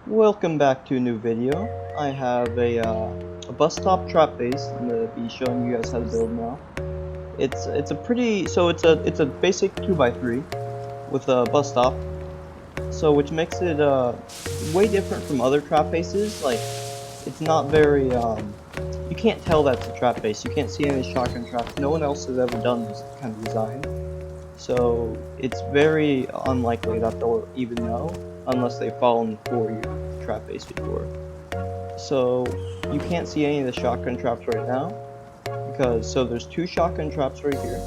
Welcome back to a new video. I have a bus stop trap base. I'm gonna be showing you guys how to build now. It's a pretty it's a basic 2x3 with a bus stop. So which makes it way different from other trap bases. Like it's not very you can't tell that's a trap base. You can't see any shotgun traps. No one else has ever done this kind of design. So it's very unlikely that they'll even know unless they've fallen for your trap base before. So you can't see any of the shotgun traps right now because there's two shotgun traps right here.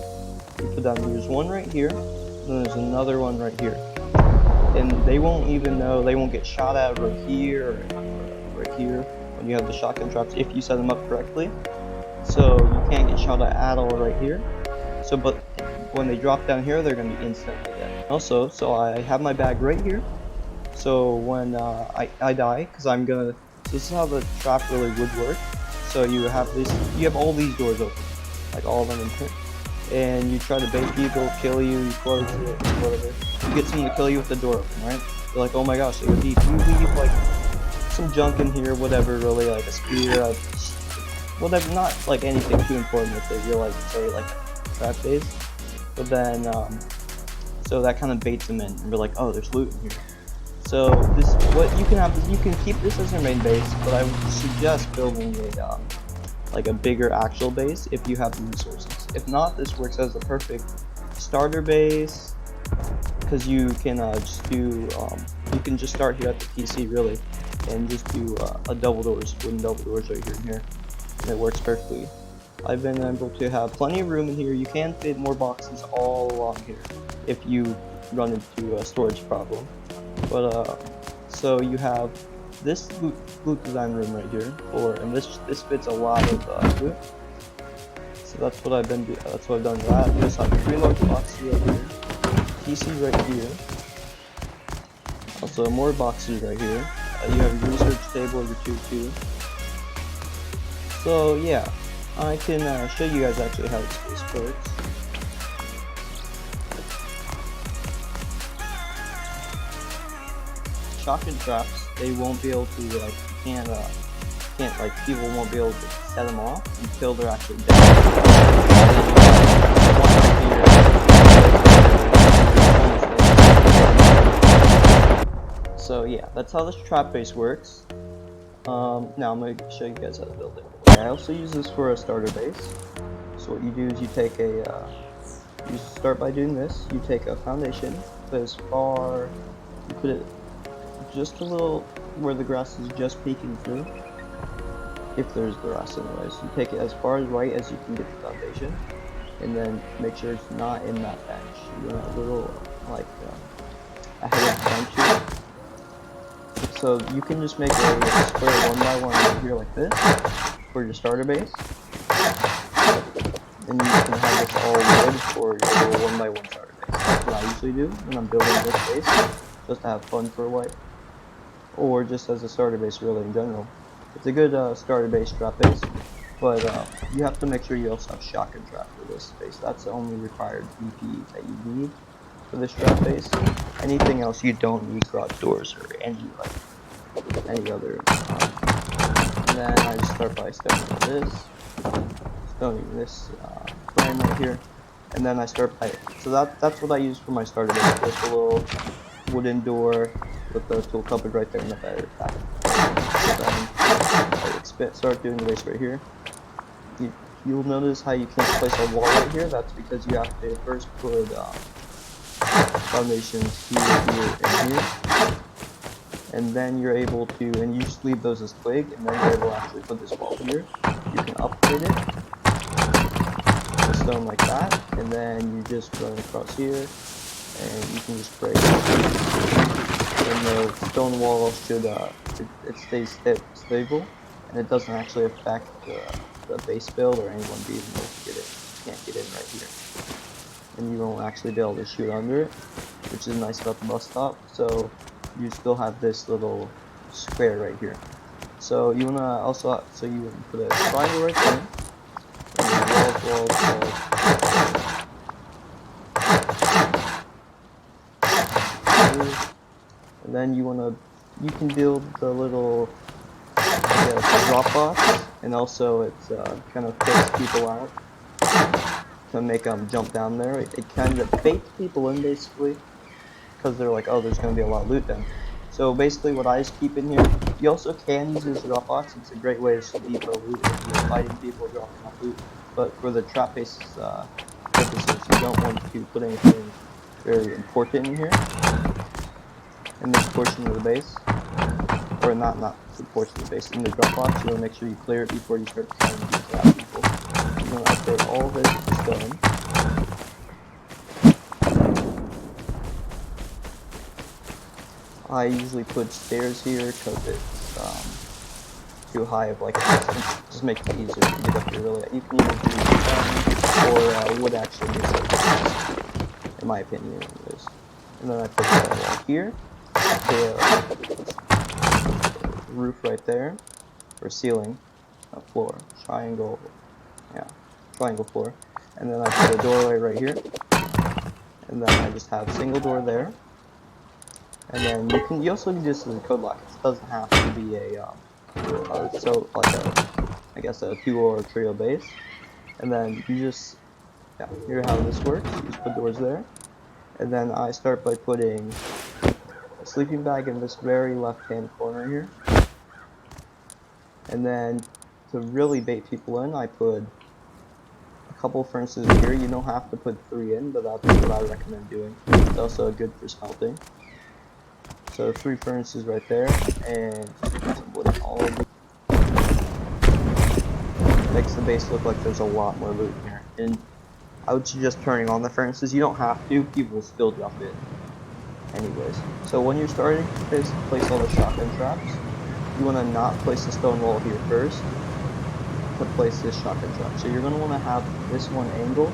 You put down there's one right here, then there's another one right here. And they won't even know, they won't get shot at right here or right here when you have the shotgun traps if you set them up correctly. So you can't get shot at all right here. So but when they drop down here, they're gonna be instantly dead. Also, so I have my bag right here. So when I die, because I'm gonna, so this is how the trap really would work. So you have all these doors open, like all of them in here, and you try to bait people, kill you, you close it, whatever. You get someone to kill you with the door open, right? They're like, oh my gosh, they would leave. You leave like some junk in here, whatever, really, like a spear, whatever, not like anything too important if they realize it's already like a trap base. But then, so that kind of baits them in, and we're like, oh, there's loot in here. So what you can have is you can keep this as your main base, but I would suggest building a like a bigger actual base if you have the resources. If not, this works as the perfect starter base because you can just do you can just start here at the PC really, and just do a wooden double doors right here and here, and it works perfectly. I've been able to have plenty of room in here. You can fit more boxes all along here if you run into a storage problem. But so you have this loot design room right here, and this fits a lot of loot. So that's what I've been doing. That's what I've done. That you just have 3 large boxes right here, PC right here, also more boxes right here. You have your research table, your too. So yeah, I can show you guys actually how this works. Shotgun traps, they won't be able to like can't like people won't be able to set them off until they're actually dead. So yeah, that's how this trap base works. Now I'm going to show you guys how to build it. I also use this for a starter base. So what you do is you take you start by doing this. You take a foundation, put you put it just a little where the grass is just peeking through, if there's grass anyways. You take it as far right as you can get the foundation, and then make sure it's not in that bench. You want a little like a head of bench here. So you can just make a square 1 by 1 right here like this for your starter base, and you can have this all wood for your little 1 by 1 starter base. That's what I usually do when I'm building this base, just to have fun for a while, or just as a starter base really in general. It's a good starter base trap base, but you have to make sure you also have shotgun trap for this base. That's the only required BP that you need for this trap base. Anything else you don't need garage doors or any other. And then I just start by stoning this frame right here, and then I start by so that's what I use for my starter base. Just a little wooden door with the tool cupboard right there in the better pack. So then I start doing the base right here. You'll notice how you can't place a wall right here. That's because you have to first put foundations here, and here. And then you're able to, and you just leave those as twig, and then you're able to actually put this wall here. You can upgrade it to stone like that, and then you just run across here, and you can just break it. And the stone wall should, it stays stable, and it doesn't actually affect the base build or anyone being able to get it. You can't get in right here. And you won't actually be able to shoot under it, which is nice about the bus stop. So you still have this little square right here. So you wanna also, so you would put a triangle right there, and walls. And then you wanna you can build the little, I guess, drop box, and also it's kind of kicks people out to make them jump down there. It kind of baits people in basically, because they're like, oh, there's going to be a lot of loot down here. So basically what I just keep in here, you also can use this drop box. It's a great way to depot loot if you're fighting people dropping off loot. But for the trap base purposes, you don't want to put anything very important in here, in this portion of the base. Or not the portion of the base, in the drop box. You want to make sure you clear it before you start trying to trap people. You want to upgrade all of it to stone. I usually put stairs here because it's too high of like a distance. It just makes it easier to get up here really. You can either do stone or wood actually makes it easier, in my opinion anyways. And then I put that here. The roof right there, or ceiling, floor, triangle, yeah, triangle floor. And then I put a doorway right here. And then I just have single door there. And then you also can just use a code lock. It doesn't have to be so like I guess a duo or trio base. And then you just, yeah, here's how this works. You just put doors there. And then I start by putting a sleeping bag in this very left-hand corner here. And then to really bait people in, I put a couple furnaces here. You don't have to put 3 in, but that's what I recommend doing. It's also good for smelting. So 3 furnaces right there, and some wood all over. Makes the base look like there's a lot more loot in here. And I would suggest turning on the furnaces. You don't have to, people will still drop in. Anyways, so when you're starting to place all the shotgun traps, you want to not place the stone wall here first to place this shotgun trap. So you're going to want to have this one angled,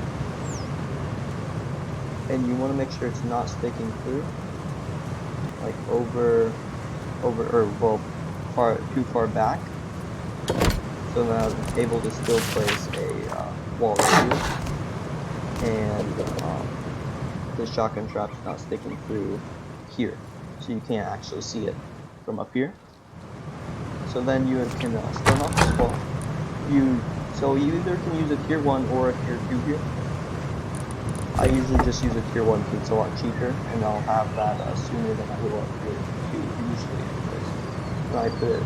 and you want to make sure it's not sticking through. Like too far back, so that I'm able to still place a wall right here, and the shotgun trap's not sticking through here, so you can't actually see it from up here. So then you can start off this wall. You either can use a tier 1 or a tier 2 here. I usually just use a tier 1 because it's a lot cheaper, and I'll have that sooner than I will up tier 2 usually anyways. And I put it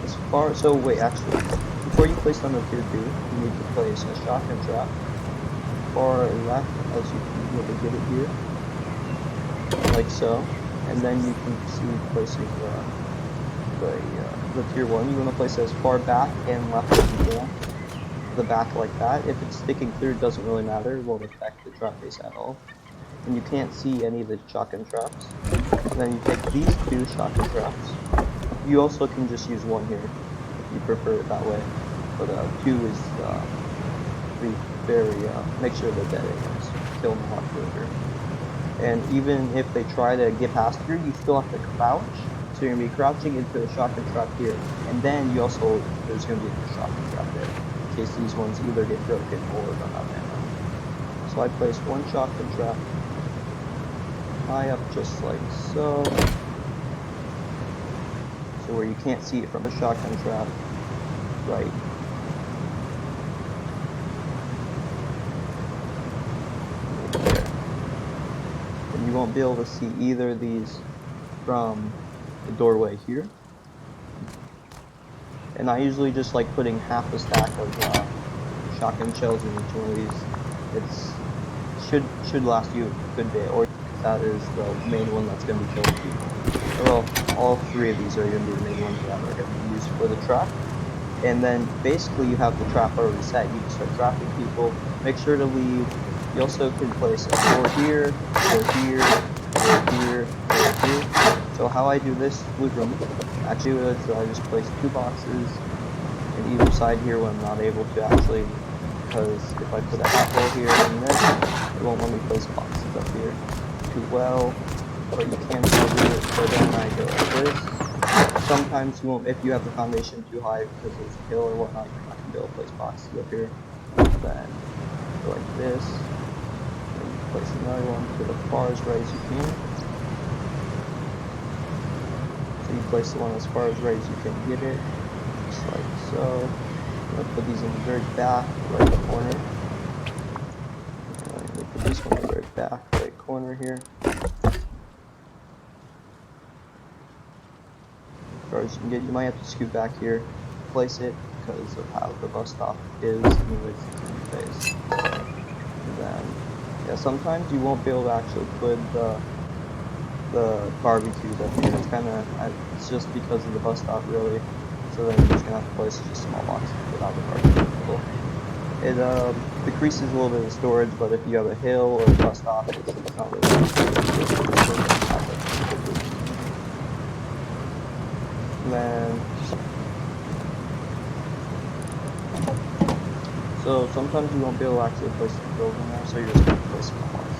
as far, so wait, actually, before you place on the tier 2, you need to place a shotgun trap far left as you can really get it here, like so, and then you can see placing the tier 1. You want to place it as far back and left as you can. The back like that. If it's sticking through, it doesn't really matter. It won't affect the trap base at all. And you can't see any of the shotgun traps. And then you take these 2 shotgun traps. You also can just use 1 here if you prefer it that way. But 2 is very make sure they're dead anyways. Kill them a lot quicker. And even if they try to get past here, you still have to crouch. So you're gonna be crouching into the shotgun trap here, and then there's gonna be a shotgun trap there. In case these ones either get broken or run out of ammo. So I placed 1 shotgun trap high up just like so. So where you can't see it from the shotgun trap, right there. And you won't be able to see either of these from the doorway here. And I usually just like putting half a stack of shotgun shells in each one of these. Should last you a good bit, or that is the main one that's going to be killing people. Well, all 3 of these are going to be the main ones that are going to be used for the trap. And then basically you have the trap already set. You can start trapping people. Make sure to leave. You also can place a door here, door here, door here, door here. So how I do this loot room, actually I just place 2 boxes in either side here when I'm not able to actually, because if I put a hat hole here and this, it won't let me place boxes up here too well, but you can still do it. So then I go like this. Sometimes you won't, if you have the foundation too high because there's a hill or whatnot, you're not going to be able to place boxes up here. Then go like this, and place another one to the far as right as you can. you place the one as far as right as you can get it, just like so. I'm gonna put these in the very back right corner. Let me put this one in the very back right corner here. As far as you can get, you might have to scoot back here, place it because of how the bus stop is and with the face. And then, yeah, sometimes you won't be able to actually put the barbecues up here. It's just because of the bus stop, really. So then you're just gonna have to place just small boxes without the barbecue. It decreases a little bit of storage, but if you have a hill or a bus stop, it's not really. And then, so sometimes you won't be able to actually place the building there, so you're just gonna place small boxes.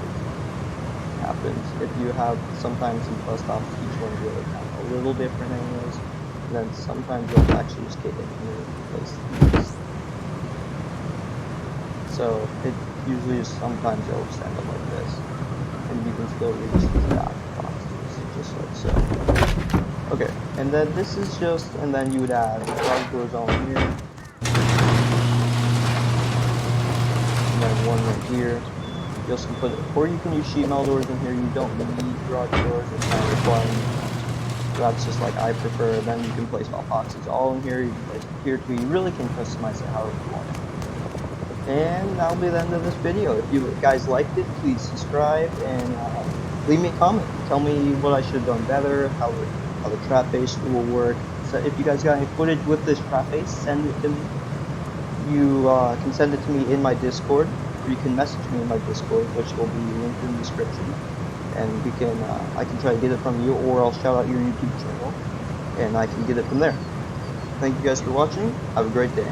Happens if you have sometimes these bus stops, each one's really kind of a little different anyways, and then sometimes you'll actually just get in here and place these. So it usually is sometimes it'll stand up like this, and you can still reach these back boxes just like so. Okay, and then this is just, and then you would add garage doors on here, and then one right here. You also can put it, or you can use sheet metal doors in here. You don't need garage doors, it's kind of requiring. So that's just like I prefer. Then you can place boxes all in here. You can place it here too. You really can customize it however you want it. And that'll be the end of this video. If you guys liked it, please subscribe and leave me a comment. Tell me what I should have done better, how the trap base will work. So if you guys got any footage with this trap base, send it to me. You can send it to me in my Discord, or you can message me in my Discord, which will be linked in the description. And we can, I can try to get it from you, or I'll shout out your YouTube channel, and I can get it from there. Thank you guys for watching. Have a great day.